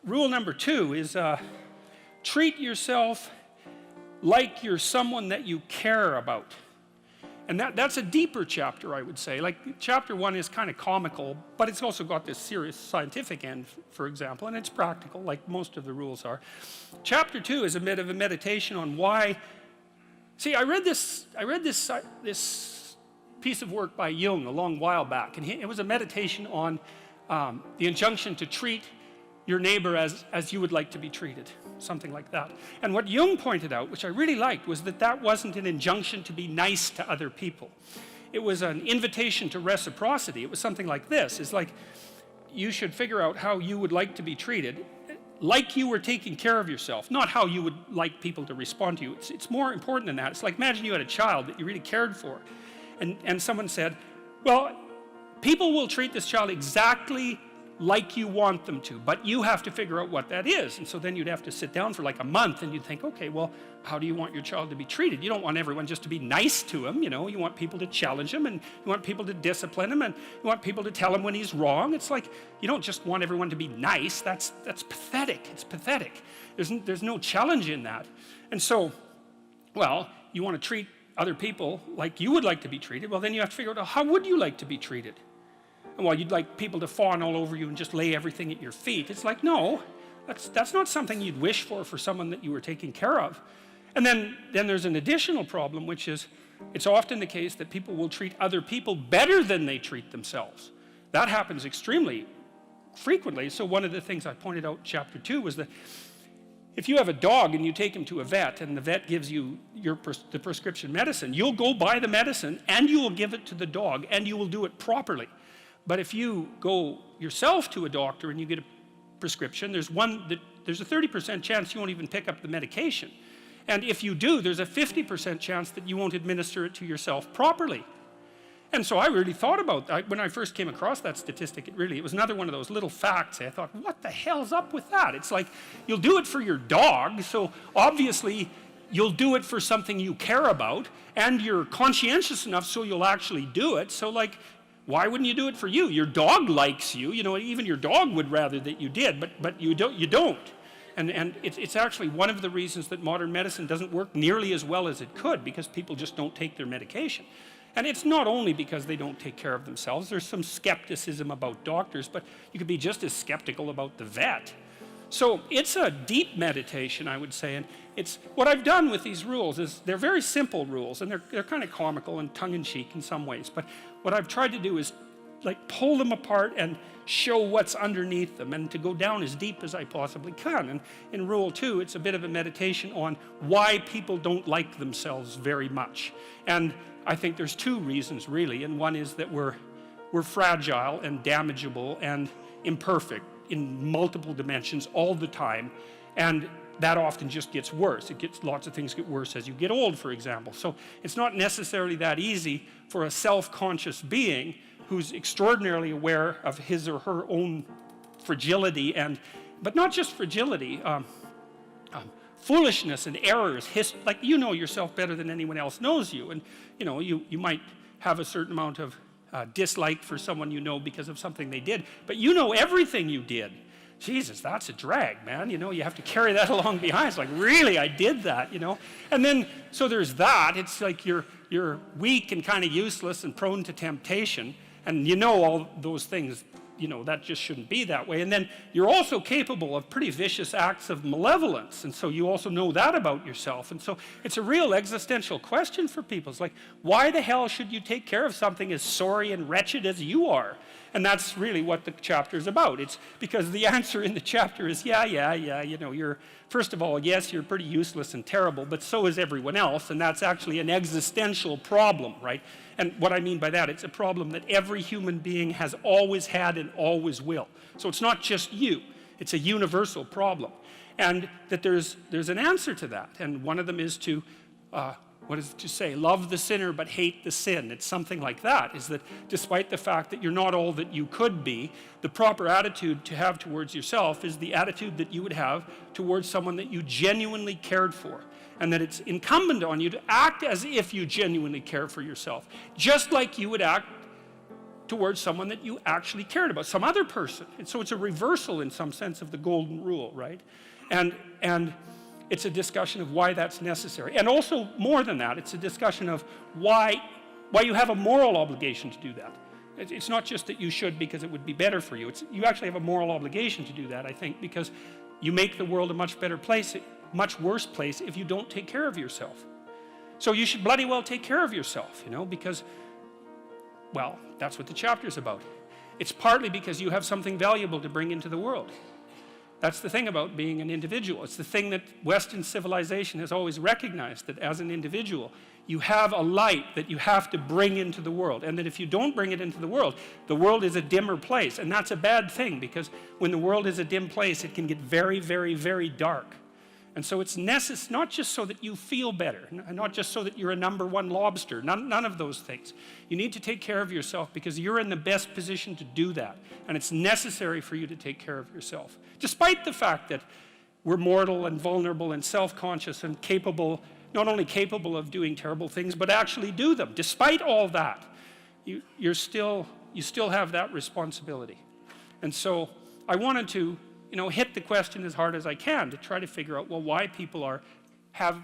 rule number 2 is treat yourself like you're someone that you care about. And that's a deeper chapter, I would say. Like, chapter 1 is kind of comical, but it's also got this serious scientific end, for example, and it's practical, like most of the rules are. Chapter 2 is a bit of a meditation on why. See, I read this piece of work by Jung a long while back, and it was a meditation on the injunction to treat your neighbor as you would like to be treated, something like that. And what Jung pointed out, which I really liked, was that wasn't an injunction to be nice to other people. It was an invitation to reciprocity. It was something like this. It's like, you should figure out how you would like to be treated, like you were taking care of yourself, not how you would like people to respond to you. It's more important than that. It's like, imagine you had a child that you really cared for, and someone said, well, people will treat this child exactly like you want them to, but you have to figure out what that is. And so then you'd have to sit down for like a month and you'd think, okay, well, how do you want your child to be treated? You don't want everyone just to be nice to him, you know. You want people to challenge him, and you want people to discipline him, and you want people to tell him when he's wrong. It's like, you don't just want everyone to be nice. That's pathetic. It's pathetic. There's no challenge in that. And so, well, you want to treat other people like you would like to be treated. Well, then you have to figure out, how would you like to be treated? Well, you'd like people to fawn all over you and just lay everything at your feet. It's like, no, that's not something you'd wish for someone that you were taking care of. And then there's an additional problem, which is, it's often the case that people will treat other people better than they treat themselves. That happens extremely frequently. So one of the things I pointed out in chapter 2 was that if you have a dog and you take him to a vet, and the vet gives you the prescription medicine, you'll go buy the medicine and you will give it to the dog, and you will do it properly. But if you go yourself to a doctor and you get a prescription, there's a 30% chance you won't even pick up the medication. And if you do, there's a 50% chance that you won't administer it to yourself properly. And so I really thought about that. When I first came across that statistic, it was another one of those little facts. I thought, what the hell's up with that? It's like, you'll do it for your dog, so obviously you'll do it for something you care about, and you're conscientious enough so you'll actually do it. So, like, why wouldn't you do it for you? Your dog likes you. You know, even your dog would rather that you did, but you don't. And it's actually one of the reasons that modern medicine doesn't work nearly as well as it could, because people just don't take their medication. And it's not only because they don't take care of themselves. There's some skepticism about doctors, but you could be just as skeptical about the vet. So it's a deep meditation, I would say, and it's what I've done with these rules is they're very simple rules, and they're kind of comical and tongue-in-cheek in some ways, but what I've tried to do is like pull them apart and show what's underneath them, and to go down as deep as I possibly can. And in rule 2, it's a bit of a meditation on why people don't like themselves very much. And I think there's 2 reasons really, and one is that we're fragile and damageable and imperfect in multiple dimensions all the time, and that often just gets worse. Lots of things get worse as you get old, for example. So it's not necessarily that easy for a self-conscious being who's extraordinarily aware of his or her own fragility, but not just fragility, foolishness and errors. Like, you know yourself better than anyone else knows you, and you know you might have a certain amount of dislike for someone you know because of something they did, but you know everything you did. Jesus, that's a drag, man. You know, you have to carry that along behind. It's like, really, I did that, you know? And then, so there's that. It's like you're weak and kind of useless and prone to temptation, and you know all those things, you know, that just shouldn't be that way. And then you're also capable of pretty vicious acts of malevolence, and so you also know that about yourself. And so it's a real existential question for people. It's like, why the hell should you take care of something as sorry and wretched as you are? And that's really what the chapter is about. It's because the answer in the chapter is, yeah, you know, first of all, yes, you're pretty useless and terrible, but so is everyone else, and that's actually an existential problem, right? And what I mean by that, it's a problem that every human being has always had and always will. So it's not just you, it's a universal problem. And that there's an answer to that, and one of them is to, what does it to say? Love the sinner but hate the sin. It's something like that, is that despite the fact that you're not all that you could be, the proper attitude to have towards yourself is the attitude that you would have towards someone that you genuinely cared for. And that it's incumbent on you to act as if you genuinely care for yourself. Just like you would act towards someone that you actually cared about, some other person. And so it's a reversal in some sense of the golden rule, right? And it's a discussion of why that's necessary. And also, more than that, it's a discussion of why you have a moral obligation to do that. It's not just that you should because it would be better for you. You actually have a moral obligation to do that, I think, because you make the world a much better place, much worse place if you don't take care of yourself. So you should bloody well take care of yourself, you know, because, well, that's what the chapter's about. It's partly because you have something valuable to bring into the world. That's the thing about being an individual. It's the thing that Western civilization has always recognized, that as an individual, you have a light that you have to bring into the world, and that if you don't bring it into the world is a dimmer place, and that's a bad thing, because when the world is a dim place, it can get very, very, very dark. And so it's necessary, not just so that you feel better, not just so that you're a #1 lobster, none of those things. You need to take care of yourself because you're in the best position to do that. And it's necessary for you to take care of yourself. Despite the fact that we're mortal and vulnerable and self-conscious and capable, not only capable of doing terrible things, but actually do them. Despite all that, you still have that responsibility. And so I wanted to hit the question as hard as I can to try to figure out, well, why people have